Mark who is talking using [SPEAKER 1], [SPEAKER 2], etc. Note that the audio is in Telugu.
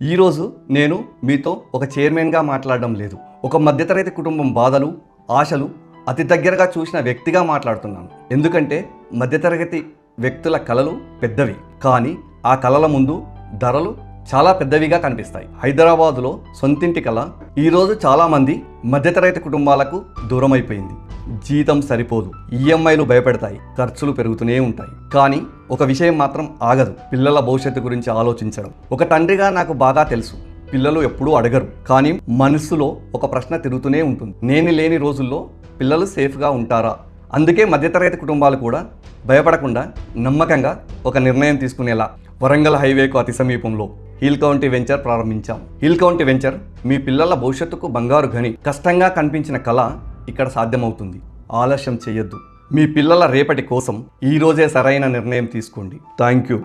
[SPEAKER 1] ఈరోజు నేను మీతో ఒక చైర్మన్గా మాట్లాడడం లేదు, ఒక మధ్యతరగతి కుటుంబం బాధలు ఆశలు అతి దగ్గరగా చూసిన వ్యక్తిగా మాట్లాడుతున్నాను. ఎందుకంటే మధ్యతరగతి వ్యక్తుల కలలు పెద్దవి, కానీ ఆ కలల ముందు ధరలు చాలా పెద్దవిగా కనిపిస్తాయి. హైదరాబాదులో సొంతింటి కళ ఈరోజు చాలామంది మధ్యతరగతి కుటుంబాలకు దూరం అయిపోయింది. జీతం సరిపోదు, ఈఎంఐలు భయపెడతాయి, ఖర్చులు పెరుగుతూనే ఉంటాయి. కానీ ఒక విషయం మాత్రం ఆగదు, పిల్లల భవిష్యత్తు గురించి ఆలోచించడం. ఒక తండ్రిగా నాకు బాగా తెలుసు, పిల్లలు ఎప్పుడూ అడగరు, కానీ మనసులో ఒక ప్రశ్న తిరుగుతూనే ఉంటుంది. నేను లేని రోజుల్లో పిల్లలు సేఫ్గా ఉంటారా? అందుకే మధ్యతరగతి కుటుంబాలు కూడా భయపడకుండా నమ్మకంగా ఒక నిర్ణయం తీసుకునేలా వరంగల్ హైవేకు అతి సమీపంలో హిల్ కౌంటీ వెంచర్ ప్రారంభించాం. హిల్ కౌంటీ వెంచర్ మీ పిల్లల భవిష్యత్తుకు బంగారు గని. కష్టంగా కనిపించిన కళ ఇక్కడ సాధ్యమవుతుంది. ఆలస్యం చేయొద్దు. మీ పిల్లల రేపటి కోసం ఈరోజే సరైన నిర్ణయం తీసుకోండి. Thank you.